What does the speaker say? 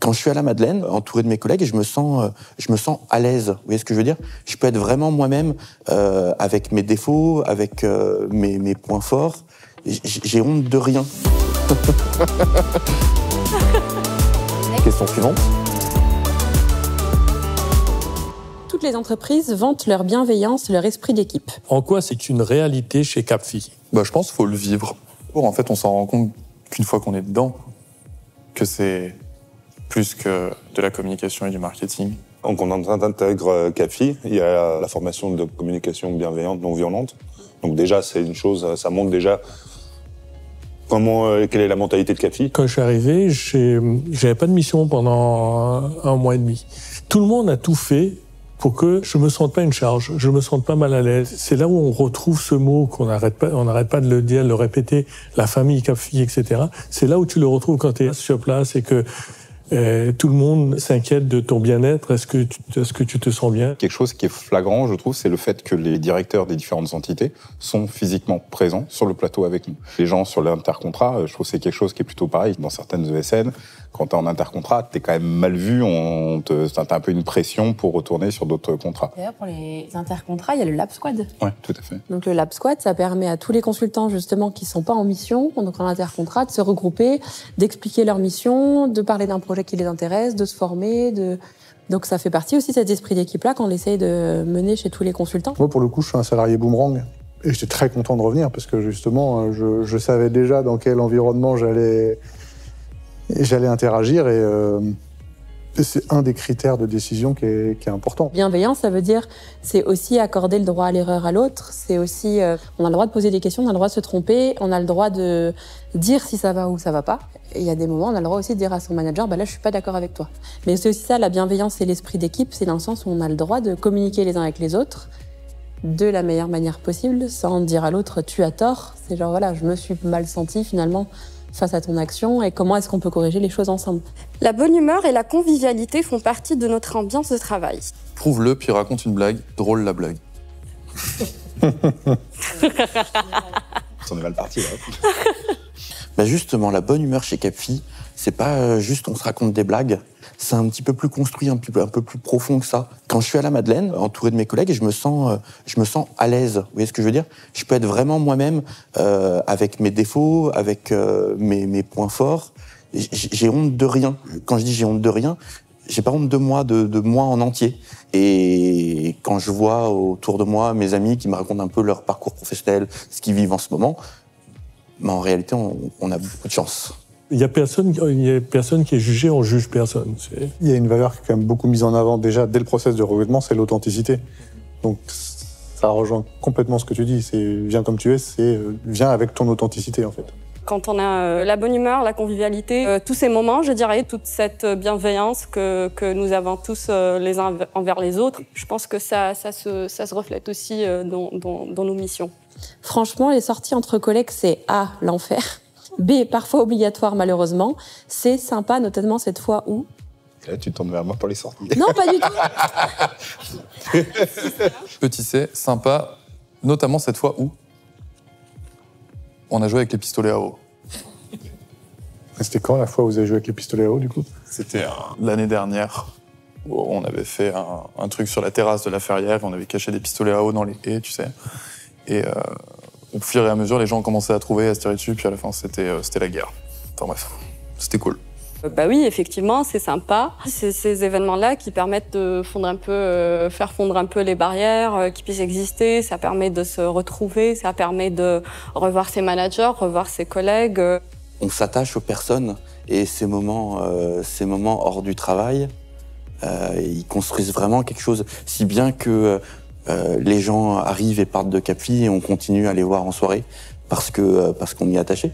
Quand je suis à la Madeleine, entouré de mes collègues, je me sens à l'aise. Vous voyez ce que je veux dire? Je peux être vraiment moi-même, avec mes défauts, avec mes points forts. J'ai honte de rien. Question suivante. Toutes les entreprises vantent leur bienveillance, leur esprit d'équipe. En quoi c'est une réalité chez Capfi? Je pense qu'il faut le vivre. En fait, on s'en rend compte qu'une fois qu'on est dedans, que c'est plus que de la communication et du marketing. Donc on intègre Capfi, il y a la formation de communication bienveillante, non violente. Donc déjà, c'est une chose, ça montre déjà quelle est la mentalité de Capfi. Quand je suis arrivé, j'avais pas de mission pendant un mois et demi. Tout le monde a tout fait pour que je me sente pas une charge, je me sente pas mal à l'aise. C'est là où on retrouve ce mot qu'on n'arrête pas de le dire, de le répéter, la famille Capfi, etc. C'est là où tu le retrouves quand tu es sur place et que tout le monde s'inquiète de ton bien-être. Est-ce que tu te sens bien? Quelque chose qui est flagrant, je trouve, c'est le fait que les directeurs des différentes entités sont physiquement présents sur le plateau avec nous. Les gens sur l'intercontrat, je trouve que c'est quelque chose qui est plutôt pareil. Dans certaines ESN, quand t'es en intercontrat, t'es quand même mal vu, t'as un peu une pression pour retourner sur d'autres contrats. D'ailleurs, pour les intercontrats, il y a le Lab Squad. Oui, tout à fait. Donc le Lab Squad, ça permet à tous les consultants, justement, qui sont pas en mission, donc en intercontrat, de se regrouper, d'expliquer leur mission, de parler d'un projet qui les intéresse, de se former, Donc ça fait partie aussi de cet esprit d'équipe-là qu'on essaye de mener chez tous les consultants. Moi, pour le coup, je suis un salarié boomerang. Et j'étais très content de revenir parce que, justement, je savais déjà dans quel environnement j'allais interagir et c'est un des critères de décision qui est important. Bienveillance, ça veut dire, c'est aussi accorder le droit à l'erreur à l'autre. C'est aussi, on a le droit de poser des questions, on a le droit de se tromper, on a le droit de dire si ça va ou ça va pas. Et il y a des moments, on a le droit aussi de dire à son manager, là, je suis pas d'accord avec toi. Mais c'est aussi ça, la bienveillance et l'esprit d'équipe, c'est dans le sens où on a le droit de communiquer les uns avec les autres de la meilleure manière possible, sans dire à l'autre, tu as tort. C'est genre, voilà, je me suis mal sentie finalement face à ton action et comment est-ce qu'on peut corriger les choses ensemble. La bonne humeur et la convivialité font partie de notre ambiance de travail. Prouve-le, puis raconte une blague. Drôle la blague. On est mal parti, là. Justement, la bonne humeur chez Capfi, c'est pas juste on se raconte des blagues. C'est un petit peu plus construit, un peu plus profond que ça. Quand je suis à la Madeleine, entouré de mes collègues, je me sens à l'aise. Vous voyez ce que je veux dire? Je peux être vraiment moi-même, avec mes défauts, avec mes points forts. J'ai honte de rien. Quand je dis j'ai honte de rien, j'ai pas honte de moi, de moi en entier. Et quand je vois autour de moi mes amis qui me racontent un peu leur parcours professionnel, ce qu'ils vivent en ce moment, en réalité, on a beaucoup de chance. Il y a personne qui est jugé, on juge personne. Il y a une valeur qui est quand même beaucoup mise en avant déjà dès le process de recrutement, c'est l'authenticité. Donc ça rejoint complètement ce que tu dis. C'est viens comme tu es, viens avec ton authenticité en fait. Quand on a la bonne humeur, la convivialité, tous ces moments, je dirais, toute cette bienveillance que nous avons tous les uns envers les autres, je pense que ça se reflète aussi dans nos missions. Franchement, les sorties entre collègues, c'est A, l'enfer. B, parfois obligatoire malheureusement. C, sympa, notamment cette fois où... Là, tu tournes vers moi pour les sorties. Non, pas du tout. Petit C, sympa, notamment cette fois où on a joué avec les pistolets à eau. C'était quand la fois où vous avez joué avec les pistolets à eau, du coup? C'était l'année dernière. Où on avait fait un truc sur la terrasse de la Ferrière, on avait caché des pistolets à eau dans les haies, tu sais. Et au fur et à mesure, les gens ont commencé à trouver, à se tirer dessus, puis à la fin, c'était la guerre. Enfin bref, c'était cool. Oui, effectivement, c'est sympa. C'est ces événements-là qui permettent de faire fondre un peu les barrières qui puissent exister. Ça permet de se retrouver, ça permet de revoir ses managers, revoir ses collègues. On s'attache aux personnes et ces moments hors du travail, ils construisent vraiment quelque chose, si bien que les gens arrivent et partent de Capfi et on continue à les voir en soirée parce qu'on y est attaché.